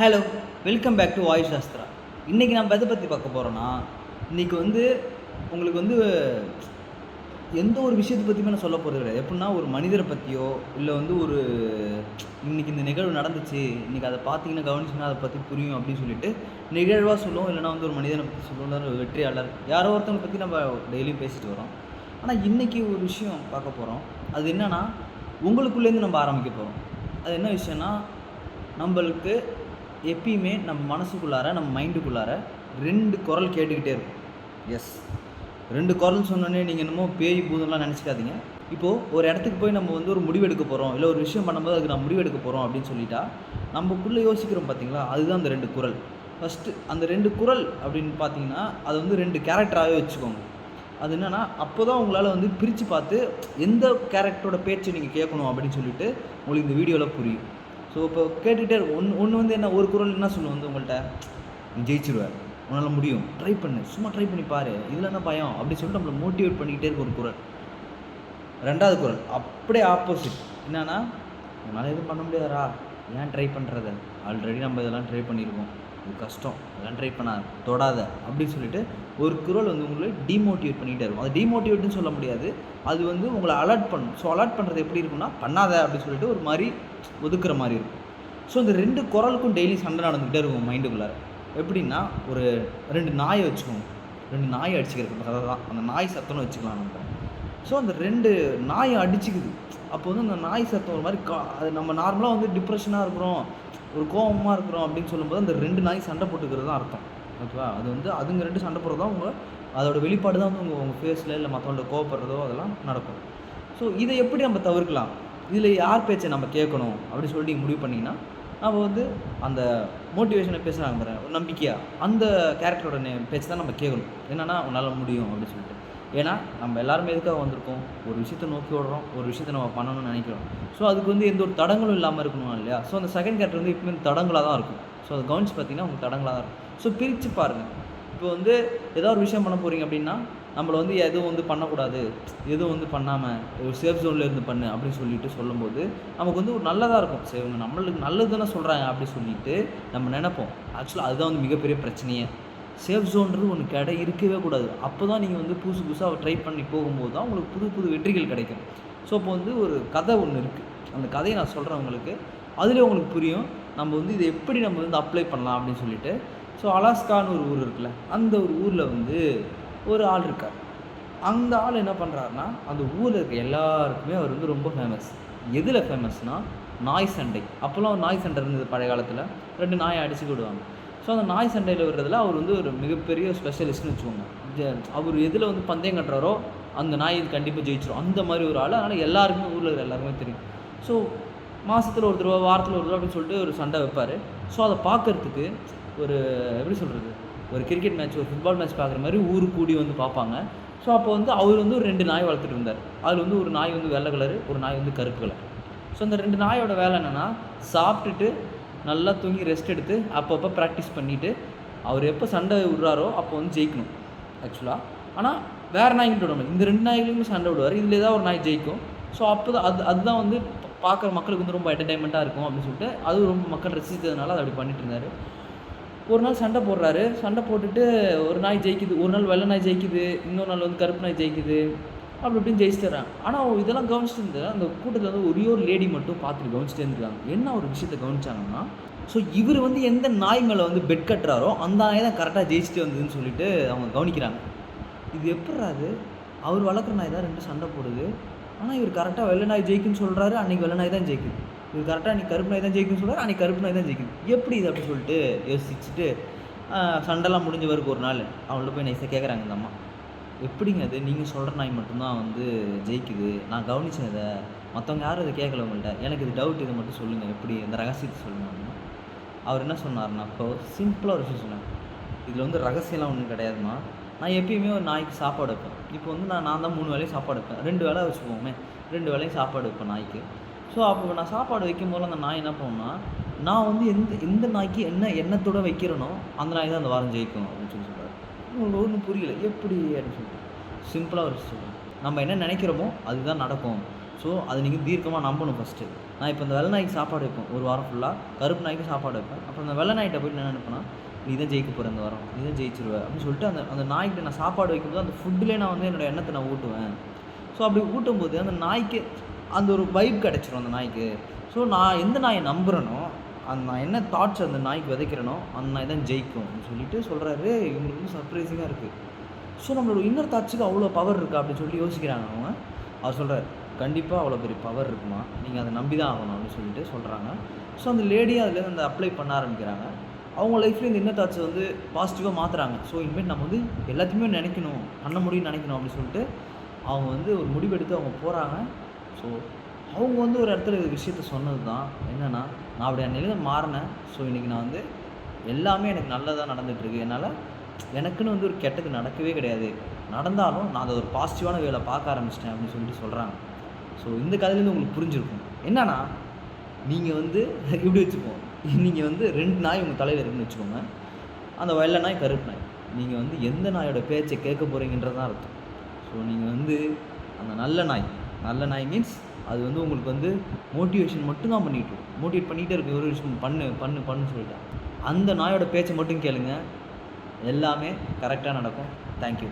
Hello, welcome back to Voice Shastra. இன்றைக்கி நம்ம எதை பற்றி பார்க்க போகிறோன்னா, இன்றைக்கி வந்து உங்களுக்கு வந்து எந்த ஒரு விஷயத்தை பற்றியுமே நான் சொல்ல போகிறது கிடையாது. எப்படின்னா ஒரு மனிதரை பற்றியோ இல்லை வந்து ஒரு இன்றைக்கி இந்த நிகழ்வு நடந்துச்சு, இன்றைக்கி அதை பார்த்தீங்கன்னா கவனிச்சிங்கன்னா அதை பற்றி புரியும் அப்படின்னு சொல்லிட்டு நிகழ்வாக சொல்லுவோம். இல்லைனா வந்து ஒரு மனிதனை பற்றி சொல்லுவோம், ஒரு வெற்றியாளர் யாரோ ஒருத்தவங்களை பற்றி நம்ம டெய்லியும் பேசிட்டு வரோம். ஆனால் இன்றைக்கி ஒரு விஷயம் பார்க்க போகிறோம். அது என்னென்னா உங்களுக்குள்ளேருந்து நம்ம ஆரம்பிக்க போகிறோம். அது என்ன விஷயம்னா, நம்மளுக்கு எப்பயுமே நம்ம மனசுக்குள்ளார நம்ம மைண்டுக்குள்ளார 2 குரல் கேட்டுக்கிட்டே இருக்கும். எஸ், 2 குரல் சொன்னோன்னே நீங்கள் என்னமோ பேய் பூதம்லாம் நினச்சிக்காதீங்க. இப்போது ஒரு இடத்துக்கு போய் நம்ம வந்து ஒரு முடிவெடுக்க போகிறோம், இல்லை ஒரு விஷயம் பண்ணும்போது அதுக்கு நான் முடிவெடுக்க போகிறோம் அப்படின்னு சொல்லிட்டா நம்மக்குள்ளே யோசிக்கிறோம் பார்த்தீங்களா, அதுதான் அந்த 2 குரல். ஃபஸ்ட்டு அந்த 2 குரல் அப்படின்னு பார்த்தீங்கன்னா அது வந்து 2 கேரக்டராகவே வச்சுக்கோங்க. அது என்னென்னா அப்போ தான் உங்களால் வந்து பிரித்து பார்த்து எந்த கேரக்டரோட பேச்சு நீங்கள் கேட்கணும் அப்படின்னு சொல்லிட்டு உங்களுக்கு இந்த வீடியோவில் புரியும். ஸோ இப்போ கேட்டுகிட்டே இருக்கும். ஒன்று வந்து என்ன, ஒரு குரல் என்ன சொல்லுவோம் வந்து உங்கள்கிட்ட, நீ ஜெயிச்சிருவேன், உன்னால் முடியும், ட்ரை பண்ணு, சும்மா ட்ரை பண்ணி பாரு, இதில் என்ன பயம் அப்படின்னு சொல்லிட்டு நம்மளை மோட்டிவேட் பண்ணிக்கிட்டே இருக்க ஒரு குரல். 2வது குரல் அப்படியே ஆப்போசிட். என்னென்னா, உன்னால் எதுவும் பண்ண முடியாதா, ஏன் ட்ரை பண்ணுறத, ஆல்ரெடி நம்ம இதெல்லாம் ட்ரை பண்ணியிருக்கோம், இது கஷ்டம், அதெல்லாம் ட்ரை பண்ணாத, தொடாத அப்படின்னு சொல்லிட்டு ஒரு குரல் வந்து உங்களை டிமோட்டிவேட் பண்ணிகிட்டே இருக்கும். அது டிமோட்டிவேட்னு சொல்ல முடியாது, அது வந்து உங்களை அலர்ட் பண்ணும். ஸோ அலர்ட் பண்ணுறது எப்படி இருக்குன்னா, பண்ணாத அப்படின்னு சொல்லிட்டு ஒரு மாதிரி ஒதுக்குற மாதிரி இருக்கும். ஸோ இந்த 2 குரலுக்கும் டெய்லி சண்டை நடந்துக்கிட்டே இருக்கும் மைண்டுக்குள்ளார. எப்படின்னா, ஒரு 2 நாயை வச்சுக்கோங்க, 2 நாயை அடிச்சுக்கிறது கதை தான், அந்த நாய் சத்தம்னு வச்சுக்கலாம் நம்ம. ஸோ அந்த 2 நாயை அடிச்சுக்குது. அப்போ வந்து அந்த நாய் சத்தம் ஒரு மாதிரி அது நம்ம நார்மலாக வந்து டிப்ரெஷனாக இருக்கிறோம், ஒரு கோபமாக இருக்கிறோம் அப்படின்னு சொல்லும்போது அந்த 2 நாய் சண்டை போட்டுக்கிறது தான் அர்த்தம். ஓகேவா? அது வந்து அதுங்க 2 சண்டை போடுறது தான் உங்கள் அதோட வெளிப்பாடு தான் வந்து உங்கள் ஃபேஸில் இல்லை மற்றவங்கள கோவப்படுறதோ அதெல்லாம் நடக்கும். ஸோ இதை எப்படி நம்ம தவிர்க்கலாம், இதில் யார் பேச்சை நம்ம கேட்கணும் அப்படின்னு சொல்லிட்டு நீங்கள் முடிவு பண்ணிங்கன்னா, நம்ம வந்து அந்த மோட்டிவேஷனை பேசுகிறாங்க பாருங்க, ஒரு நம்பிக்கையாக அந்த கேரக்டரோட பேச்சு தான் நம்ம கேட்கணும். என்னென்னா, உன்னால் முடியும் அப்படின்னு சொல்லிட்டு. ஏன்னா நம்ம எல்லாருமே எதுக்காக வந்திருக்கோம், ஒரு விஷயத்தை நோக்கி ஓடுறோம், ஒரு விஷயத்தை நம்ம பண்ணணும்னு நினைக்கிறோம். ஸோ அதுக்கு வந்து எந்த ஒரு தடங்களும் இல்லாமல் இருக்கணும் இல்லையா? ஸோ அந்த செகண்ட் கேரக்டர் வந்து எப்பவுமே தடங்களாக தான் இருக்கும். ஸோ அதை கவனிச்சு பார்த்தீங்கன்னா உங்களுக்கு தடங்களாக தான் இருக்கும். ஸோ பிரித்து பாருங்கள். இப்போ வந்து ஏதோ ஒரு விஷயம் பண்ண போகிறீங்க அப்படின்னா, நம்மளை வந்து எதுவும் வந்து பண்ணக்கூடாது, எதுவும் வந்து பண்ணாமல் ஒரு சேஃப் ஜோனில் இருந்து பண்ணு அப்படின்னு சொல்லிட்டு சொல்லும்போது நமக்கு வந்து ஒரு நல்லதாக இருக்கும். சரி, இவங்க நம்மளுக்கு நல்லது தானே சொல்கிறாங்க அப்படி சொல்லிட்டு நம்ம நினைப்போம். ஆக்சுவலாக அதுதான் வந்து மிகப்பெரிய பிரச்சனையே. சேஃப் ஜோன்றது ஒன்று இருக்கவே கூடாது. அப்போ தான் நீங்கள் வந்து புதுசு புதுசாக ட்ரை பண்ணி போகும்போது தான் உங்களுக்கு புது புது வெற்றிகள் கிடைக்கும். ஸோ இப்போ வந்து ஒரு கதை ஒன்று இருக்குது, அந்த கதையை நான் சொல்கிறேன் உங்களுக்கு, அதிலே உங்களுக்கு புரியும் நம்ம வந்து இதை எப்படி நம்ம வந்து அப்ளை பண்ணலாம் அப்படின்னு சொல்லிட்டு. ஸோ அலாஸ்கான்னு ஒரு ஊர் இருக்குல்ல, அந்த ஒரு ஊரில் வந்து ஒரு ஆள் இருக்கார். அந்த ஆள் என்ன பண்ணுறாருன்னா, அந்த ஊரில் இருக்க எல்லாருக்குமே அவர் வந்து ரொம்ப ஃபேமஸ். எதில் ஃபேமஸ்னால், நாய் சண்டை. அப்போல்லாம் ஒரு நாய் சண்டை இருந்தது பழைய காலத்தில், 2 நாயை அடிச்சுக்க விடுவாங்க. ஸோ அந்த நாய் சண்டையில் வர்றதில் அவர் வந்து ஒரு மிகப்பெரிய ஸ்பெஷலிஸ்ட்னு வச்சுக்கோங்க. அவர் எதில் வந்து பந்தயம் கட்டுறாரோ அந்த நாய் கண்டிப்பாக ஜெயிச்சிடும், அந்த மாதிரி ஒரு ஆள். அதனால் எல்லாருக்குமே ஊரில் இருக்கிற எல்லாருமே தெரியும். ஸோ மாதத்தில் ஒரு தடவை, வாரத்தில் ஒரு தடவை அப்படின்னு சொல்லிட்டு ஒரு சண்டை வைப்பார். ஸோ அதை பார்க்குறதுக்கு ஒரு எப்படி சொல்கிறது, ஒரு கிரிக்கெட் மேட்ச், ஒரு ஃபுட்பால் மேட்ச் பார்க்குற மாதிரி ஊர் கூடி வந்து பார்ப்பாங்க. ஸோ அப்போ வந்து அவர் வந்து ஒரு 2 நாய் வளர்த்துட்டு இருந்தார். அதில் வந்து ஒரு நாய் வந்து வெள்ளை கலரு, ஒரு நாய் வந்து கருப்பு கலர். ஸோ அந்த 2 நாயோட வேலை என்னென்னா, சாப்பிட்டுட்டு நல்லா தூங்கி ரெஸ்ட் எடுத்து அப்பப்போ ப்ராக்டிஸ் பண்ணிவிட்டு அவர் எப்போ சண்டை விடுறாரோ அப்போ வந்து ஜெயிக்கணும் ஆக்சுவலாக. ஆனால் வேறு நாய்கிட்ட விடாமல் இந்த 2 நாய்களையுமே சண்டை விடுவார். இதில் ஏதாவது ஒரு நாய் ஜெயிக்கும். ஸோ அப்போ தான் அதுதான் வந்து பார்க்குற மக்களுக்கு வந்து ரொம்ப என்டர்டைன்மெண்ட்டாக இருக்கும் அப்படின்னு சொல்லிட்டு அதுவும் ரொம்ப மக்கள் ரசித்ததுனால அதை அப்படி பண்ணிட்டு இருந்தார். ஒரு நாள் சண்டை போடுறாரு. சண்டை போட்டுட்டு ஒரு நாய் ஜெயிக்குது, ஒரு நாள் வெள்ளை நாய் ஜெயிக்குது, இன்னொரு நாள் வந்து கருப்பு நாய் ஜெயிக்குது, அப்படி இப்படின்னு ஜெயிச்சுட்டுறாங்க. ஆனால் இதெல்லாம் கவனிச்சுட்டு இருந்த அந்த கூட்டத்தில் வந்து ஒரே ஒரு லேடி மட்டும் பார்த்துட்டு கவனிச்சுட்டே இருந்திருக்காங்க. என்ன ஒரு விஷயத்தை கவனிச்சாங்கன்னா, ஸோ இவர் வந்து எந்த நாய் மேலே வந்து பெட் கட்டுறாரோ அந்த நாய் தான் கரெக்டாக ஜெயிச்சுட்டு வந்ததுன்னு சொல்லிட்டு அவங்க கவனிக்கிறாங்க. இது எப்படிறா, அது அவர் வளர்க்குற நாய் தான் 2 சண்டை போடுது, ஆனால் இவர் கரெக்டாக வெள்ளை நாய் ஜெயிக்குன்னு சொல்கிறாரு, அன்றைக்கி வெள்ளை நாய் தான் ஜெயிக்குது. இவர் கரெக்டாக அன்றைக்கி கருப்பு நாய் தான் ஜெயிக்குன்னு சொல்கிறார், அன்றைக்கி கருப்பு நாய் தான் ஜெயிக்குது. எப்படி இது அப்படின்னு சொல்லிட்டு யோசிச்சுட்டு சண்டைலாம் முடிஞ்ச வரைக்கும் ஒரு நாள் அவங்கள்ட்ட போய் நைஸாக கேட்குறாங்க இந்த அம்மா, எப்படிங்க அது, நீங்கள் சொல்கிற நாய் மட்டும்தான் வந்து ஜெயிக்குது, நான் கவனிச்சேன் இதை, மற்றவங்க யாரும் இதை கேட்கல உங்கள்கிட்ட, எனக்கு இது டவுட், இதை மட்டும் சொல்லுங்கள், எப்படி இந்த ரகசியத்தை சொல்லுங்கள் அப்படின்னா. அவர் என்ன சொன்னார்னா, இப்போ சிம்பிளாக ஒரு விஷயம் சொன்னார், இதில் வந்து ரகசியம்லாம் ஒன்றும் கிடையாதுமா, நான் எப்பயுமே ஒரு நாய்க்கு சாப்பாடு வைப்பேன். இப்போ வந்து நான் தான் 3 வேளையும் சாப்பாடு வைப்பேன், 2 வேளை வச்சுக்கோமே, 2 வேளையும் சாப்பாடு வைப்பேன் நாய்க்கு. ஸோ அப்போ நான் சாப்பாடு வைக்கும்போது அந்த நாய் என்ன பண்ணுன்னா, நான் வந்து எந்த நாய்க்கு என்ன எண்ணத்தோடு வைக்கிறேனோ அந்த நாய் தான் அந்த வாரம் ஜெயிக்கும் அப்படின்னு சொல்லி சொல்கிறார். உங்களுக்கு ஒன்றும் புரியல, எப்படி அப்படின்னு சொல்லிட்டு சிம்பிளாக ஒரு விஷயம், நம்ம என்ன நினைக்கிறோமோ அதுதான் நடக்கும். ஸோ அது நீங்கள் தீர்க்கமாக நம்பணும் ஃபஸ்ட்டு. நான் இப்போ இந்த வெள்ளை நாய்க்கு சாப்பாடு வைப்பேன் ஒரு வாரம் ஃபுல்லாக, கருப்பு நாய்க்கு சாப்பாடு வைப்பேன். அப்புறம் அந்த வெள்ளை நாய்கிட்ட போய்ட்டு என்ன நினைப்பேன்னா, நீ தான் ஜெயிக்க போகிற இந்த வாரம், நீ தான் ஜெயிச்சிருவ அப்படின்னு சொல்லிட்டு அந்த அந்த நாய்க்கிட்ட நான் சாப்பாடு வைக்கும்போது அந்த ஃபுட்லேயே நான் வந்து என்னோடய எண்ணத்தை நான் ஊட்டுவேன். ஸோ அப்படி ஊட்டும்போது அந்த நாய்க்கு அந்த ஒரு வைப் கிடச்சிரும் அந்த நாய்க்கு. ஸோ நான் எந்த நாயை நம்புகிறேனோ, அந்த நான் என்ன தாட்ஸ் அந்த நாய்க்கு விதைக்கிறேனோ அந்த நாய் தான் ஜெயிக்கும் அப்படின்னு சொல்லிட்டு சொல்கிறாரு. இவங்களுக்கு வந்து சர்ப்ரைசிங்காக இருக்குது. ஸோ நம்மளோட இன்னர் தாட்ஸுக்கு அவ்வளோ பவர் இருக்கா அப்படின்னு சொல்லி யோசிக்கிறாங்க அவங்க. அவர் சொல்கிறார், கண்டிப்பாக அவ்வளோ பெரிய பவர் இருக்குமா, நீங்கள் அதை நம்பி தான் ஆகணும் அப்படின்னு சொல்லிட்டு சொல்கிறாங்க. ஸோ அந்த லேடியும் அதுலேருந்து அந்த அப்ளை பண்ண ஆரம்பிக்கிறாங்க. அவங்க லைஃப்லேயும் இந்த இன்னர் தாட்ஸை வந்து பாசிட்டிவாக மாற்றுறாங்க. ஸோ இனிமேல் நம்ம வந்து எல்லாத்தையுமே நினைக்கணும், பண்ண முடியும்னு நினைக்கணும் அப்படின்னு சொல்லிட்டு அவங்க வந்து ஒரு முடிவெடுத்து அவங்க போகிறாங்க. ஸோ அவங்க வந்து ஒரு இடத்துல ஒரு விஷயத்த சொன்னது தான் என்னென்னா, நான் அப்படி நிலையில் மாறினேன். ஸோ இன்றைக்கி நான் வந்து எல்லாமே எனக்கு நல்லதாக நடந்துகிட்ருக்கு. என்னால் எனக்குன்னு வந்து ஒரு கெட்டது நடக்கவே கிடையாது. நடந்தாலும் நான் அதை ஒரு பாசிட்டிவான வேலை பார்க்க ஆரம்பிச்சிட்டேன் அப்படின்னு சொல்லிட்டு சொல்கிறாங்க. ஸோ இந்த கதையிலேருந்து உங்களுக்கு புரிஞ்சிருக்கும் என்னன்னா, நீங்கள் வந்து இப்படி வச்சுப்போம், நீங்கள் வந்து 2 நாய் உங்கள் தலையில் இருக்குன்னு வச்சுக்கோங்க. அந்த வெள்ளை நாய், கருப்பு நாய். நீங்கள் வந்து எந்த நாயோட பேச்சை கேட்க போகிறீங்கன்றது தான் அர்த்தம். ஸோ நீங்கள் வந்து அந்த நல்ல நாய் மீன்ஸ் அது வந்து உங்களுக்கு வந்து மோட்டிவேஷன் மட்டும்தான் மோட்டிவேட் பண்ணிகிட்டே இருக்கு, ஒரு விஷயம் பண்ணுன்னு சொல்லிட்டு அந்த நாயோட பேச்சை மட்டும் கேளுங்க, எல்லாமே கரெக்டாக நடக்கும். தேங்க்யூ.